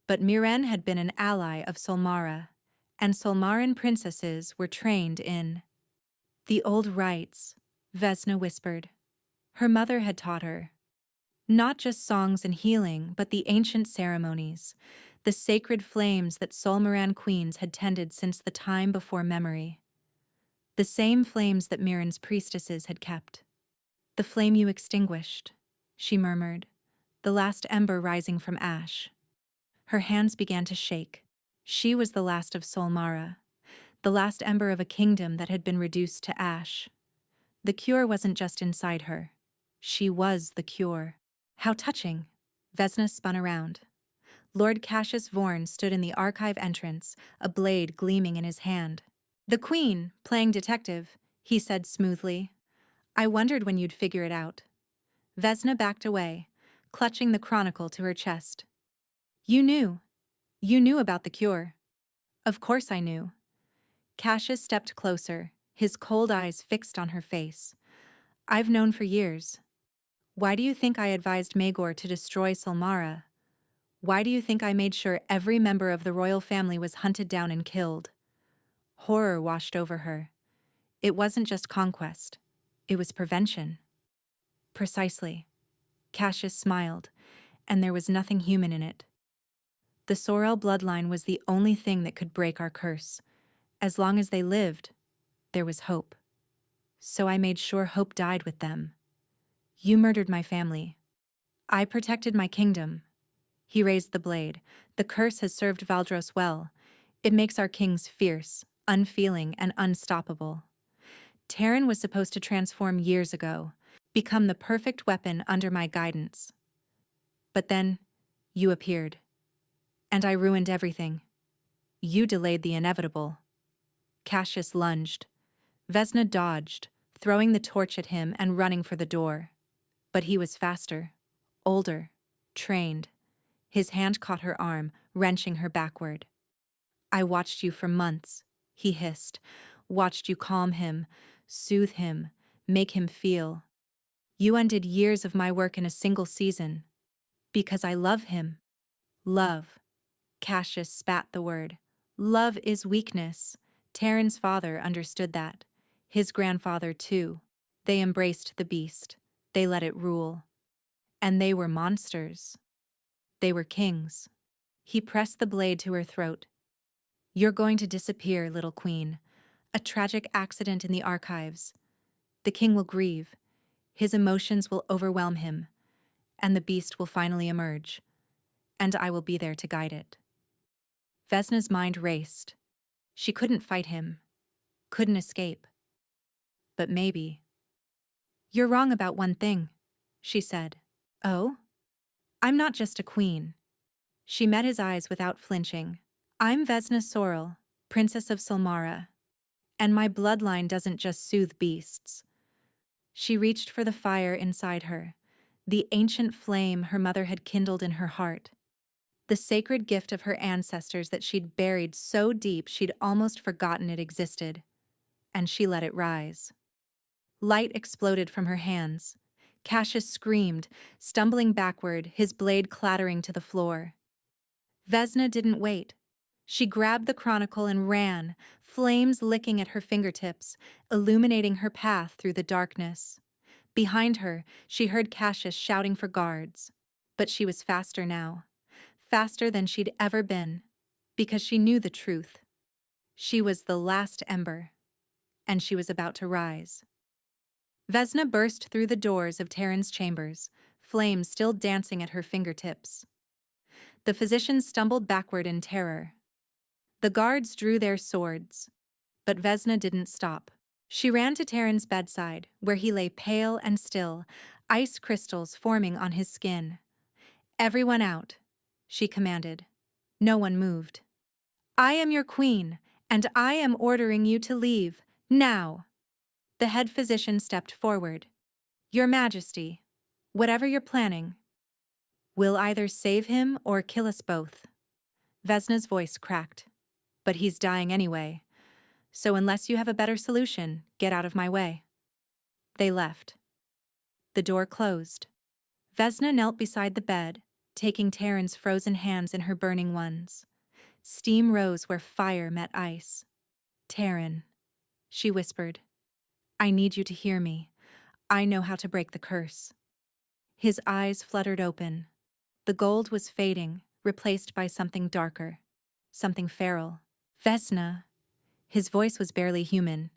But Miren had been an ally of Solmara, and Solmaran princesses were trained in the old rites, Vzna whispered. Her mother had taught her. Not just songs and healing, but the ancient ceremonies, the sacred flames that Solmaran queens had tended since the time before memory. The same flames that Miren's priestesses had kept. The flame you extinguished, she murmured, the last ember rising from ash. Her hands began to shake. She was the last of Solmara, the last ember of a kingdom that had been reduced to ash. The cure wasn't just inside her. She was the cure. How touching! Vzna spun around. Lord Cassius Vorn stood in the archive entrance, a blade gleaming in his hand. The Queen, playing detective, he said smoothly. I wondered when you'd figure it out. Vzna backed away, clutching the chronicle to her chest. You knew. You knew about the cure. Of course I knew. Cassius stepped closer, his cold eyes fixed on her face. I've known for years. Why do you think I advised Maegor to destroy Solmara? Why do you think I made sure every member of the royal family was hunted down and killed? Horror washed over her. It wasn't just conquest. It was prevention. Precisely. Cassius smiled, and there was nothing human in it. The Sorel bloodline was the only thing that could break our curse. As long as they lived, there was hope. So I made sure hope died with them. You murdered my family. I protected my kingdom. He raised the blade. The curse has served Valdros well. It makes our kings fierce, unfeeling, and unstoppable. Terran was supposed to transform years ago, become the perfect weapon under my guidance. But then, you appeared. And I ruined everything. You delayed the inevitable. Cassius lunged. Vzna dodged, throwing the torch at him and running for the door. But he was faster, older, trained. His hand caught her arm, wrenching her backward. I watched you for months, he hissed. Watched you calm him, soothe him, make him feel. You undid years of my work in a single season. Because I love him. Love. Cassius spat the word. Love is weakness. Terran's father understood that. His grandfather, too. They embraced the beast. They let it rule. And they were monsters. They were kings. He pressed the blade to her throat. You're going to disappear, little queen. A tragic accident in the archives. The king will grieve. His emotions will overwhelm him. And the beast will finally emerge. And I will be there to guide it. Vesna's mind raced. She couldn't fight him. Couldn't escape. But maybe. You're wrong about one thing, she said. Oh? I'm not just a queen. She met his eyes without flinching. I'm Vesna Sorel, Princess of Silmara. And my bloodline doesn't just soothe beasts. She reached for the fire inside her, the ancient flame her mother had kindled in her heart. The sacred gift of her ancestors that she'd buried so deep she'd almost forgotten it existed. And she let it rise. Light exploded from her hands. Cassius screamed, stumbling backward, his blade clattering to the floor. Vesna didn't wait. She grabbed the chronicle and ran, flames licking at her fingertips, illuminating her path through the darkness. Behind her, she heard Cassius shouting for guards. But she was faster now. Faster than she'd ever been, because she knew the truth. She was the last ember, and she was about to rise. Vesna burst through the doors of Terran's chambers, flames still dancing at her fingertips. The physicians stumbled backward in terror. The guards drew their swords, but Vesna didn't stop. She ran to Terran's bedside, where he lay pale and still, ice crystals forming on his skin. Everyone out, she commanded. No one moved. I am your queen, and I am ordering you to leave, now. The head physician stepped forward. Your Majesty, whatever you're planning, will either save him or kill us both. Vesna's voice cracked. But he's dying anyway. So unless you have a better solution, get out of my way. They left. The door closed. Vesna knelt beside the bed, taking Terran's frozen hands in her burning ones. Steam rose where fire met ice. Terran, she whispered. I need you to hear me. I know how to break the curse. His eyes fluttered open. The gold was fading, replaced by something darker, something feral. Vesna. His voice was barely human.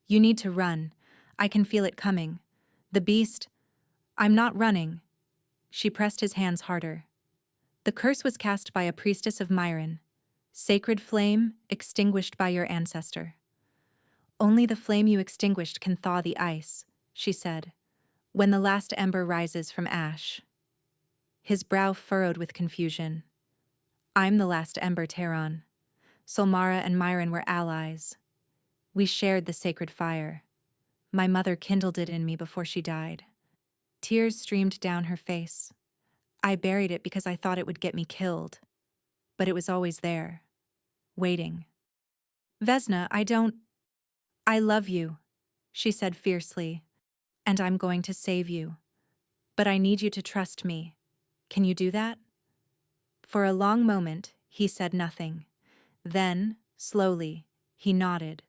You need to run. I can feel it coming. The beast. I'm not running. She pressed his hands harder. The curse was cast by a priestess of Myron. Sacred flame, extinguished by your ancestor. Only the flame you extinguished can thaw the ice, she said, when the last ember rises from ash. His brow furrowed with confusion. I'm the last ember, Terran. Silmara and Myron were allies. We shared the sacred fire. My mother kindled it in me before she died. Tears streamed down her face. I buried it because I thought it would get me killed. But it was always there, waiting. Vesna, I love you, she said fiercely, and I'm going to save you. But I need you to trust me. Can you do that? For a long moment, he said nothing. Then, slowly, he nodded.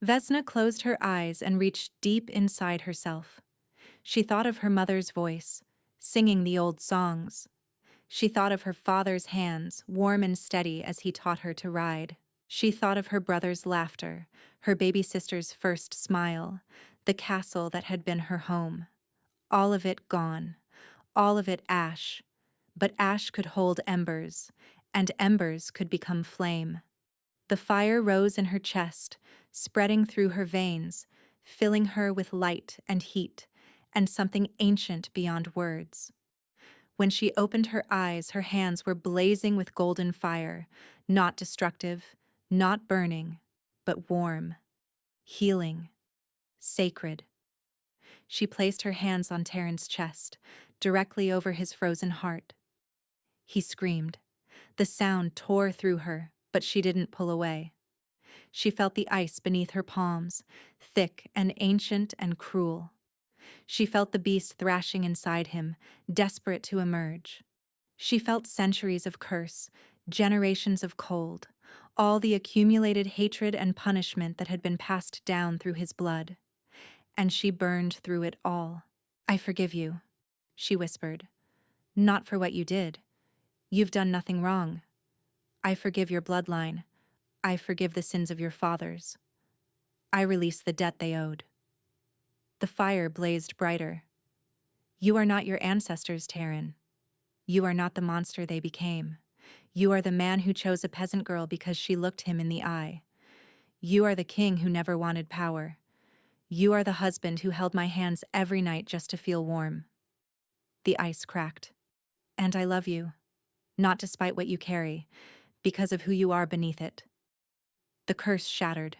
Vesna closed her eyes and reached deep inside herself. She thought of her mother's voice, singing the old songs. She thought of her father's hands, warm and steady as he taught her to ride. She thought of her brother's laughter, her baby sister's first smile, the castle that had been her home. All of it gone, all of it ash. But ash could hold embers, and embers could become flame. The fire rose in her chest, spreading through her veins, filling her with light and heat, and something ancient beyond words. When she opened her eyes, her hands were blazing with golden fire, not destructive, not burning, but warm, healing, sacred. She placed her hands on Taryn's chest, directly over his frozen heart. He screamed. The sound tore through her, but she didn't pull away. She felt the ice beneath her palms, thick and ancient and cruel. She felt the beast thrashing inside him, desperate to emerge. She felt centuries of curse, generations of cold, all the accumulated hatred and punishment that had been passed down through his blood. And she burned through it all. "I forgive you," she whispered. "Not for what you did. You've done nothing wrong. I forgive your bloodline. I forgive the sins of your fathers. I release the debt they owed." The fire blazed brighter. "You are not your ancestors, Taryn. You are not the monster they became. You are the man who chose a peasant girl because she looked him in the eye. You are the king who never wanted power. You are the husband who held my hands every night just to feel warm." The ice cracked. "And I love you, not despite what you carry, because of who you are beneath it." The curse shattered.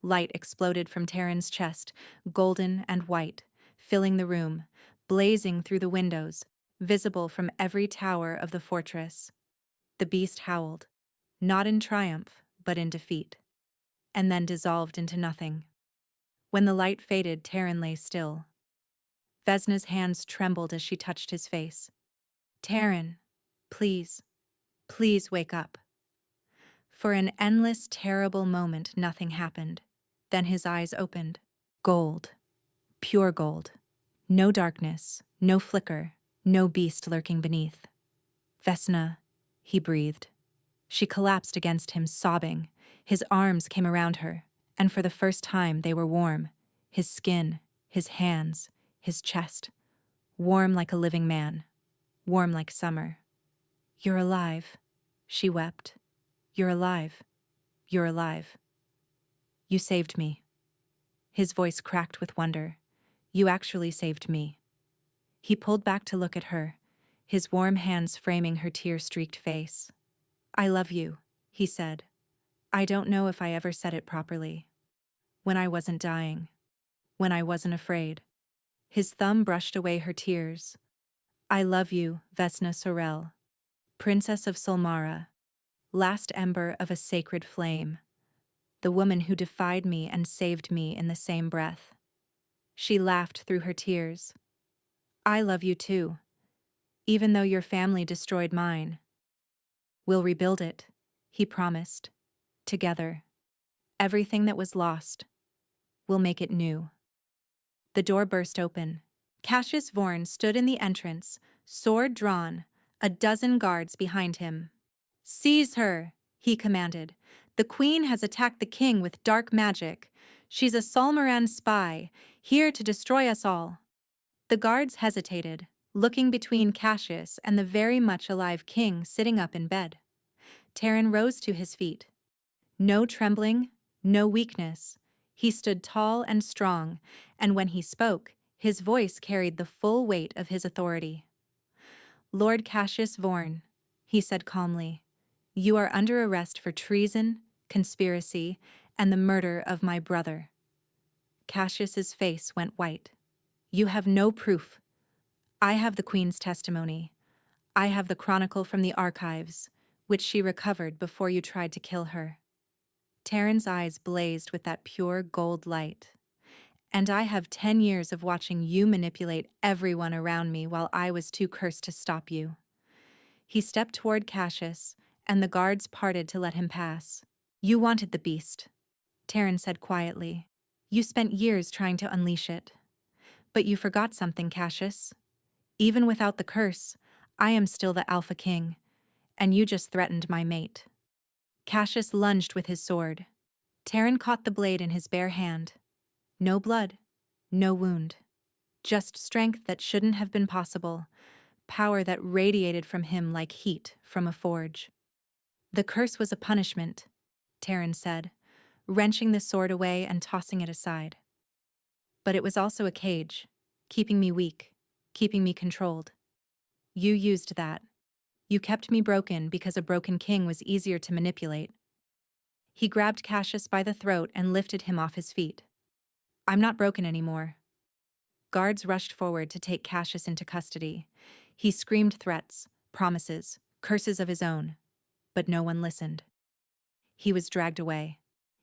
Light exploded from Taryn's chest, golden and white, filling the room, blazing through the windows, visible from every tower of the fortress. The beast howled, not in triumph, but in defeat, and then dissolved into nothing. When the light faded, Taryn lay still. Vesna's hands trembled as she touched his face. "Taryn, please, please wake up." For an endless, terrible moment, nothing happened. Then his eyes opened. Gold. Pure gold. No darkness, no flicker, no beast lurking beneath. "Vesna," he breathed. She collapsed against him, sobbing. His arms came around her, and for the first time they were warm. His skin, his hands, his chest. Warm like a living man. Warm like summer. "You're alive," she wept. "You're alive. You're alive. You saved me." His voice cracked with wonder. "You actually saved me." He pulled back to look at her, his warm hands framing her tear-streaked face. "I love you," he said. "I don't know if I ever said it properly. When I wasn't dying. When I wasn't afraid." His thumb brushed away her tears. "I love you, Vesna Sorel, Princess of Solmara, last ember of a sacred flame, the woman who defied me and saved me in the same breath." She laughed through her tears. "I love you too, even though your family destroyed mine. We'll rebuild it," he promised. "Together. Everything that was lost. We'll make it new." The door burst open. Cassius Vorn stood in the entrance, sword drawn, a dozen guards behind him. "Seize her," he commanded. "The queen has attacked the king with dark magic. She's a Solmaran spy, here to destroy us all." The guards hesitated, looking between Cassius and the very much alive king sitting up in bed. Taryn rose to his feet. No trembling, no weakness. He stood tall and strong, and when he spoke, his voice carried the full weight of his authority. "Lord Cassius Vorn," he said calmly, "you are under arrest for treason, conspiracy, and the murder of my brother." Cassius's face went white. "You have no proof. I have the queen's testimony. I have the chronicle from the archives, which she recovered before you tried to kill her." Taryn's eyes blazed with that pure gold light. "And I have 10 years of watching you manipulate everyone around me while I was too cursed to stop you." He stepped toward Cassius, and the guards parted to let him pass. "You wanted the beast," Taryn said quietly. "You spent years trying to unleash it. But you forgot something, Cassius. Even without the curse, I am still the Alpha King, and you just threatened my mate. Cassius lunged with his sword. Taryn caught the blade in his bare hand. No blood, no wound. Just strength that shouldn't have been possible, power that radiated from him like heat from a forge. The curse was a punishment, Taryn said, wrenching the sword away and tossing it aside. But it was also a cage, keeping me weak, keeping me controlled. You used that. You kept me broken because a broken king was easier to manipulate. He grabbed Cassius by the throat and lifted him off his feet. I'm not broken anymore. Guards rushed forward to take Cassius into custody. He screamed threats, promises, curses of his own, but no one listened. He was dragged away.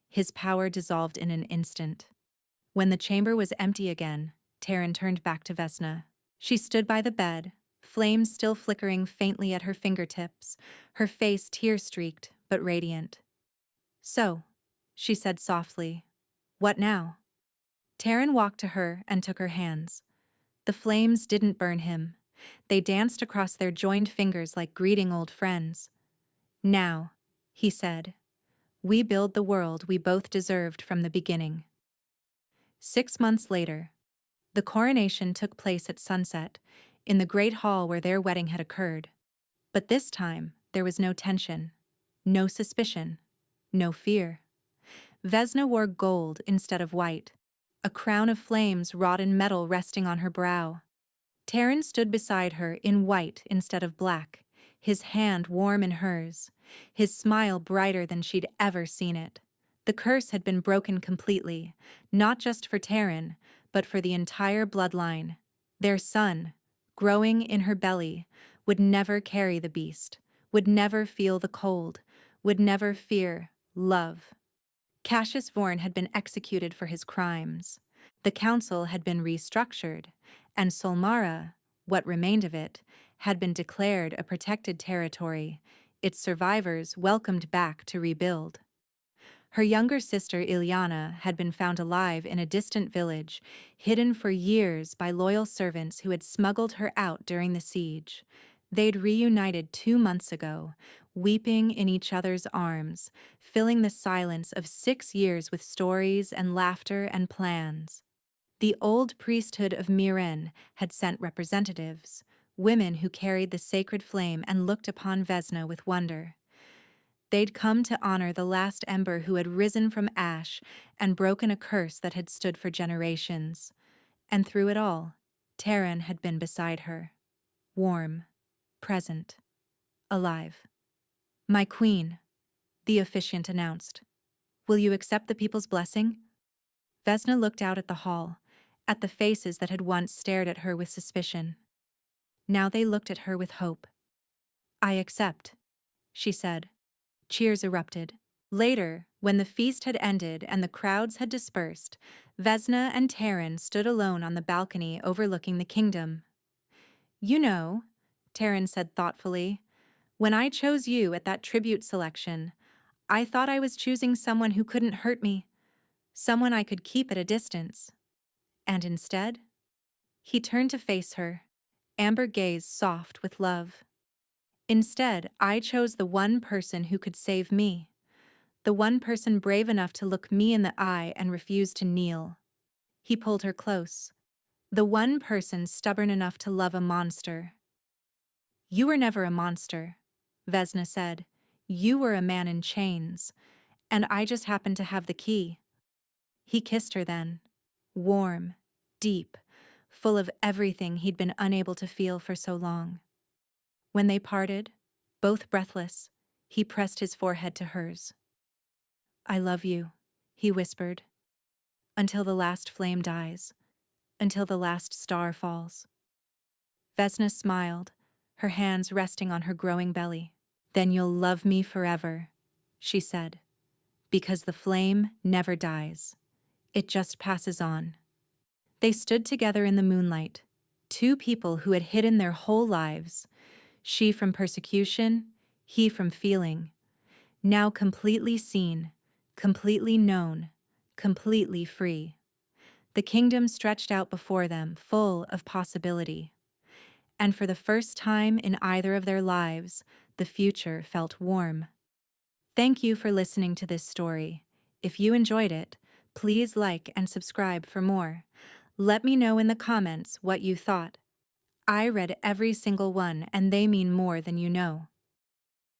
His power dissolved in an instant. When the chamber was empty again, Taryn turned back to Vzna. She stood by the bed, flames still flickering faintly at her fingertips, her face tear-streaked but radiant. So, she said softly, what now? Taryn walked to her and took her hands. The flames didn't burn him. They danced across their joined fingers like greeting old friends. Now, he said, we build the world we both deserved from the beginning. 6 months later, the coronation took place at sunset, in the great hall where their wedding had occurred. But this time, there was no tension, no suspicion, no fear. Vzna wore gold instead of white, a crown of flames wrought in metal resting on her brow. Taryn stood beside her in white instead of black, his hand warm in hers, his smile brighter than she'd ever seen it. The curse had been broken completely, not just for Taryn, but for the entire bloodline. Their son, growing in her belly, would never carry the beast, would never feel the cold, would never fear love. Cassius Vorn had been executed for his crimes. The council had been restructured, and Solmara, what remained of it, had been declared a protected territory, its survivors welcomed back to rebuild. Her younger sister Ilyana had been found alive in a distant village, hidden for years by loyal servants who had smuggled her out during the siege. They'd reunited 2 months ago, weeping in each other's arms, filling the silence of 6 years with stories and laughter and plans. The old priesthood of Miren had sent representatives, women who carried the sacred flame and looked upon Vzna with wonder. They'd come to honor the last ember who had risen from ash and broken a curse that had stood for generations. And through it all, Taryn had been beside her, warm, present, alive. My queen, the officiant announced. Will you accept the people's blessing? Vzna looked out at the hall, at the faces that had once stared at her with suspicion. Now they looked at her with hope. I accept, she said. Cheers erupted. Later, when the feast had ended and the crowds had dispersed, Vzna and Taryn stood alone on the balcony overlooking the kingdom. You know, Taryn said thoughtfully, when I chose you at that tribute selection, I thought I was choosing someone who couldn't hurt me, someone I could keep at a distance. And instead, he turned to face her, amber gaze soft with love. Instead, I chose the one person who could save me, the one person brave enough to look me in the eye and refuse to kneel. He pulled her close, the one person stubborn enough to love a monster. You were never a monster, Vzna said. You were a man in chains, and I just happened to have the key. He kissed her then, warm, deep, full of everything he'd been unable to feel for so long. When they parted, both breathless, he pressed his forehead to hers. I love you, he whispered, until the last flame dies, until the last star falls. Vzna smiled, her hands resting on her growing belly. Then you'll love me forever, she said, because the flame never dies. It just passes on. They stood together in the moonlight, 2 people who had hidden their whole lives, she from persecution, he from feeling, now completely seen, completely known, completely free. The kingdom stretched out before them, full of possibility. And for the first time in either of their lives, the future felt warm. Thank you for listening to this story. If you enjoyed it, please like and subscribe for more. Let me know in the comments what you thought. I read every single one, and they mean more than you know.